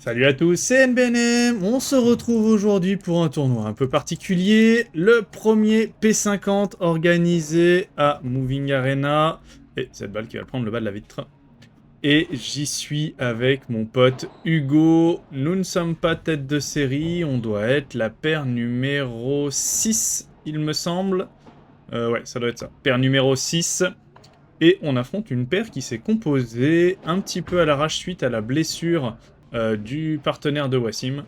Salut à tous, c'est NBNM. On se retrouve aujourd'hui pour un tournoi un peu particulier, le premier P50 organisé à Moving Arena. Et cette balle qui va prendre le bas de la vitre. Et j'y suis avec mon pote Hugo. Nous ne sommes pas tête de série, on doit être la paire numéro 6, il me semble. Ouais, ça doit être ça. Paire numéro 6. Et on affronte une paire qui s'est composée un petit peu à l'arrache suite à la blessure du partenaire de Wassim.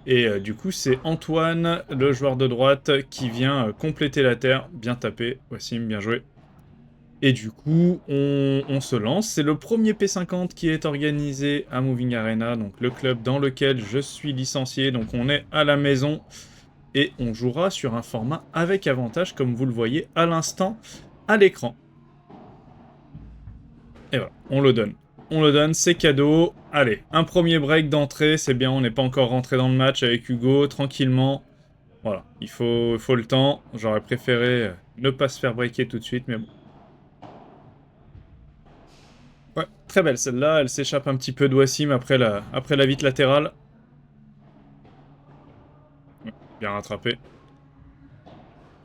Et du coup, c'est Antoine, le joueur de droite, qui vient compléter la terre. Bien tapé, Wassim, bien joué. Et du coup, on se lance. C'est le premier P50 qui est organisé à Moving Arena, donc le club dans lequel je suis licencié. Donc on est à la maison et on jouera sur un format avec avantage, comme vous le voyez à l'instant à l'écran. Et voilà, on le donne. On le donne, c'est cadeau. Allez, un premier break d'entrée, c'est bien, on n'est pas encore rentré dans le match avec Hugo, tranquillement. Voilà, il faut le temps. J'aurais préféré ne pas se faire breaker tout de suite, mais bon. Ouais, très belle celle-là, elle s'échappe un petit peu de Wassim après la vitre latérale. Ouais, bien rattrapé.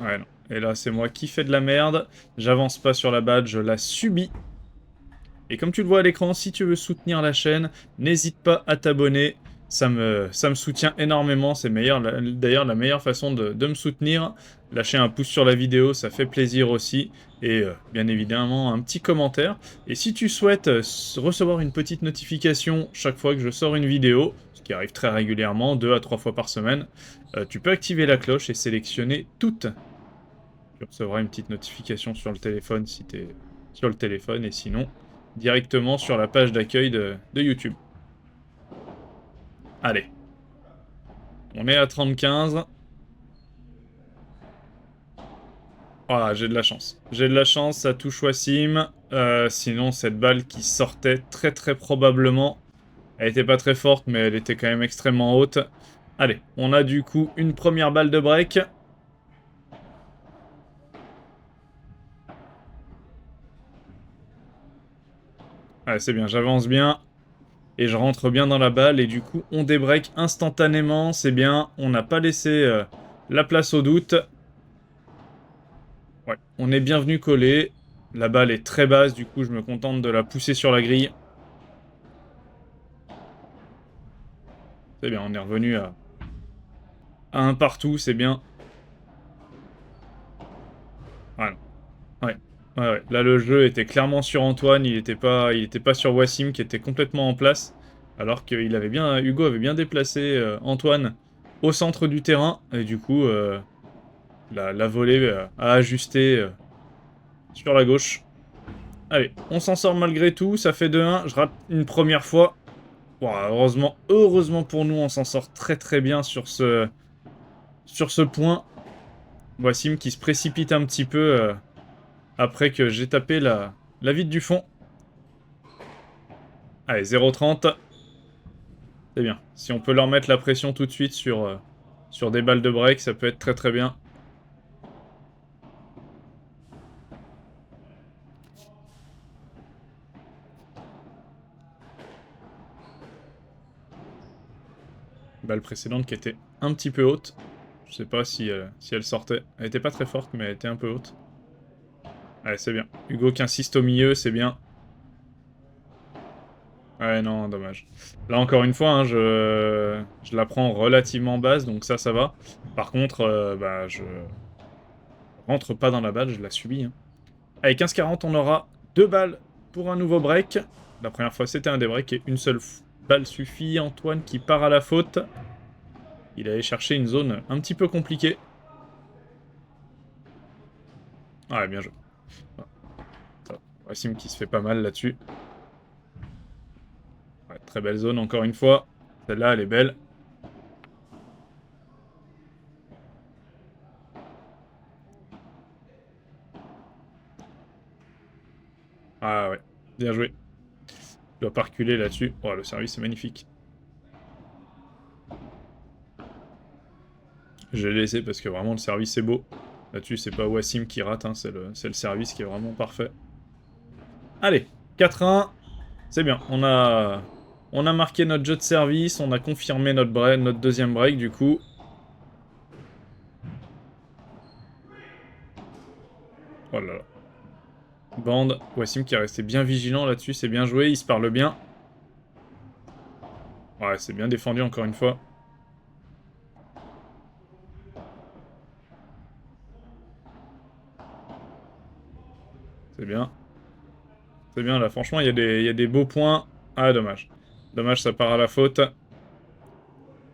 Ouais, non. Et là, c'est moi qui fais de la merde. J'avance pas sur la balle, je la subis. Et comme tu le vois à l'écran, si tu veux soutenir la chaîne, n'hésite pas à t'abonner. Ça me soutient énormément. C'est d'ailleurs la meilleure façon de me soutenir. Lâcher un pouce sur la vidéo, ça fait plaisir aussi. Et bien évidemment, un petit commentaire. Et si tu souhaites recevoir une petite notification chaque fois que je sors une vidéo, ce qui arrive très régulièrement, 2 à 3 fois par semaine, tu peux activer la cloche et sélectionner toutes. Tu recevras une petite notification sur le téléphone si tu es sur le téléphone. Et sinon, directement sur la page d'accueil de YouTube. Allez. On est à 35. Voilà, j'ai de la chance. J'ai de la chance, ça touche Wassim. Sinon, cette balle qui sortait très très probablement, elle était pas très forte, mais elle était quand même extrêmement haute. Allez, on a du coup une première balle de break. Allez, c'est bien, j'avance bien. Et je rentre bien dans la balle, et du coup, on débreak instantanément, c'est bien. On n'a pas laissé la place au doute. Ouais, on est bienvenu collé. La balle est très basse, du coup, je me contente de la pousser sur la grille. C'est bien, on est revenu à un partout, c'est bien. Voilà. Ouais. Ouais. Là, le jeu était clairement sur Antoine, il était pas sur Wassim, qui était complètement en place. Alors que Hugo avait bien déplacé Antoine au centre du terrain, et du coup, la volée a ajusté sur la gauche. Allez, on s'en sort malgré tout, ça fait 2-1, je rate une première fois. Bon, heureusement pour nous, on s'en sort très très bien sur ce point. Wassim qui se précipite un petit peu après que j'ai tapé la vitre du fond. Allez, 0,30. C'est bien. Si on peut leur mettre la pression tout de suite sur des balles de break, ça peut être très très bien. Balle précédente qui était un petit peu haute. Je sais pas si elle sortait. Elle était pas très forte, mais elle était un peu haute. Allez, c'est bien. Hugo qui insiste au milieu, c'est bien. Ouais, non, dommage. Là, encore une fois, hein, je la prends relativement basse, donc ça va. Par contre, bah, je rentre pas dans la balle, je la subis. Hein. Allez, 15-40, on aura 2 balles pour un nouveau break. La première fois, c'était un des breaks et une seule balle suffit. Antoine qui part à la faute. Il allait chercher une zone un petit peu compliquée. Ouais, bien joué. Wassim qui se fait pas mal là-dessus. Ouais, très belle zone, encore une fois. Celle-là, elle est belle. Ah ouais, bien joué. Je dois pas reculer là-dessus. Oh, le service est magnifique. Je l'ai laissé parce que vraiment le service est beau. Là-dessus, c'est pas Wassim qui rate, hein, c'est le service qui est vraiment parfait. Allez, 4-1. C'est bien, On a marqué notre jeu de service, on a confirmé notre deuxième break du coup. Oh là là. Bande, Wassim qui est resté bien vigilant là-dessus, c'est bien joué, il se parle bien. Ouais, c'est bien défendu encore une fois. C'est bien. C'est bien là, franchement, il y a des beaux points. Ah, dommage. Dommage, ça part à la faute.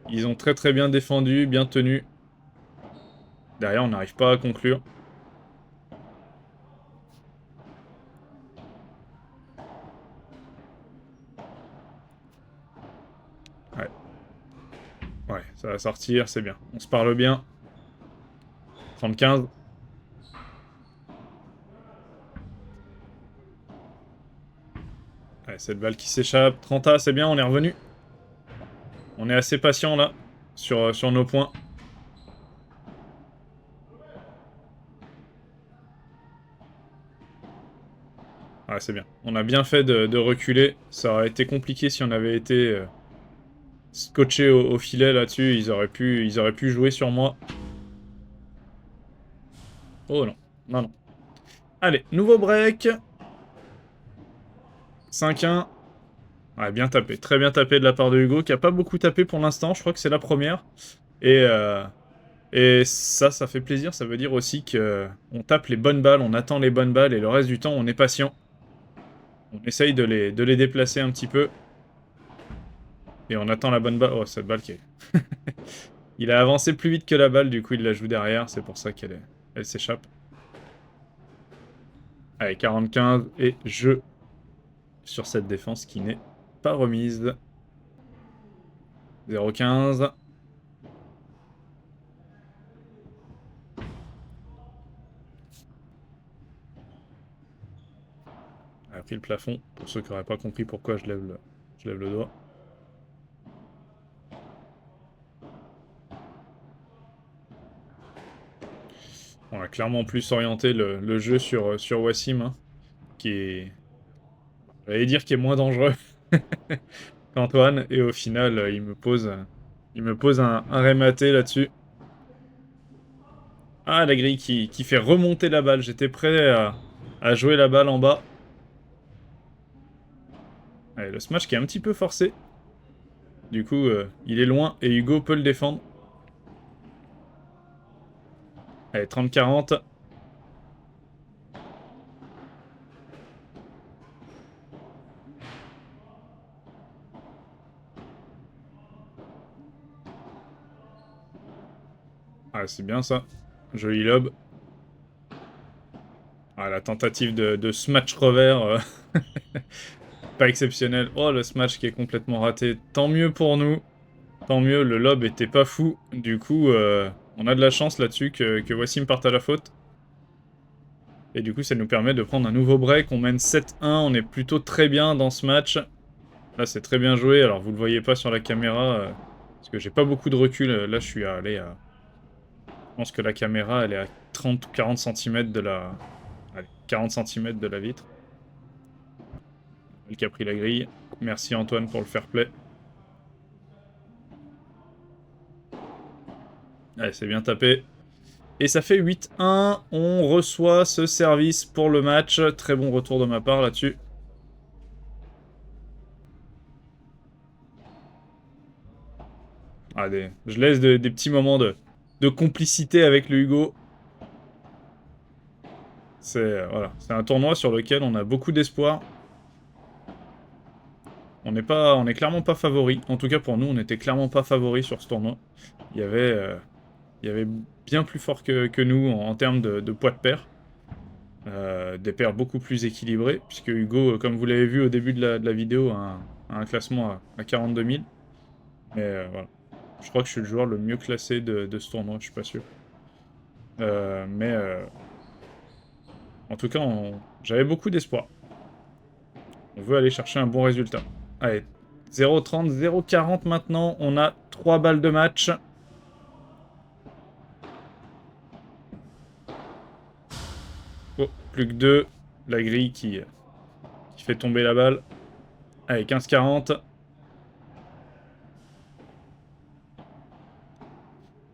Ils ont très très bien défendu, bien tenu. Derrière, on n'arrive pas à conclure. Ouais. Ouais, ça va sortir, c'est bien. On se parle bien. 35. Ouais, cette balle qui s'échappe. 30A, c'est bien, on est revenu. On est assez patient là, sur nos points. Ouais, c'est bien. On a bien fait de reculer. Ça aurait été compliqué si on avait été scotché au filet là-dessus. Ils auraient pu jouer sur moi. Oh non. Non, non. Allez, nouveau break. 5-1. Ouais, bien tapé. Très bien tapé de la part de Hugo, qui a pas beaucoup tapé pour l'instant. Je crois que c'est la première. Et, euh, et ça fait plaisir. Ça veut dire aussi que on tape les bonnes balles, on attend les bonnes balles, et le reste du temps, on est patient. On essaye de les déplacer un petit peu. Et on attend la bonne balle. Oh, cette balle qui est... Il a avancé plus vite que la balle, du coup il la joue derrière. C'est pour ça elle s'échappe. Allez, 45 et jeu sur cette défense qui n'est pas remise. 0-15. Elle a pris le plafond, pour ceux qui n'auraient pas compris pourquoi je lève le doigt. On a clairement plus orienté le jeu sur Wassim, hein, qui est... J'allais dire qui est moins dangereux qu'Antoine, et au final, il me pose un rématé là-dessus. Ah, la grille qui fait remonter la balle. J'étais prêt à jouer la balle en bas. Allez, le smash qui est un petit peu forcé. Du coup, il est loin et Hugo peut le défendre. Allez, 30-40. Ah, c'est bien ça. Joli lob. Ah, la tentative de smash revers. Pas exceptionnel. Oh, le smash qui est complètement raté. Tant mieux pour nous. Tant mieux, le lob était pas fou. Du coup, on a de la chance là-dessus que Wassim parte à la faute. Et du coup, ça nous permet de prendre un nouveau break. On mène 7-1. On est plutôt très bien dans ce match. Là, c'est très bien joué. Alors, vous le voyez pas sur la caméra. Parce que j'ai pas beaucoup de recul. Là, je suis allé à... Je pense que la caméra, elle est à 30 ou 40 cm de la... Allez, 40 cm de la vitre. Elle qui a pris la grille. Merci Antoine pour le fair play. Allez, c'est bien tapé. Et ça fait 8-1. On reçoit ce service pour le match. Très bon retour de ma part là-dessus. Ah, je laisse des petits moments de complicité avec le Hugo. C'est voilà, c'est un tournoi sur lequel on a beaucoup d'espoir. On est clairement pas favori. En tout cas pour nous, on était clairement pas favori sur ce tournoi. Il y avait, euh, il y avait bien plus fort que nous en termes de poids de paire. Des paires beaucoup plus équilibrées, puisque Hugo, comme vous l'avez vu au début de la vidéo, a un classement à 42 000. Mais voilà. Je crois que je suis le joueur le mieux classé de ce tournoi, je suis pas sûr. Mais en tout cas, j'avais beaucoup d'espoir. On veut aller chercher un bon résultat. Allez, 0,30, 0,40 maintenant. On a 3 balles de match. Oh, plus que 2. La grille qui fait tomber la balle. Allez, 15-40.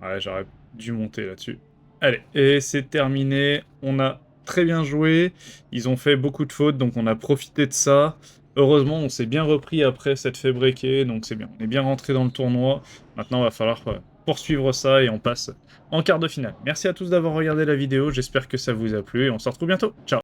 Ouais, j'aurais dû monter là-dessus. Allez, et c'est terminé. On a très bien joué. Ils ont fait beaucoup de fautes, donc on a profité de ça. Heureusement, on s'est bien repris après cette fait breaker, donc c'est bien. On est bien rentré dans le tournoi. Maintenant, il va falloir poursuivre ça et on passe en quart de finale. Merci à tous d'avoir regardé la vidéo. J'espère que ça vous a plu et on se retrouve bientôt. Ciao!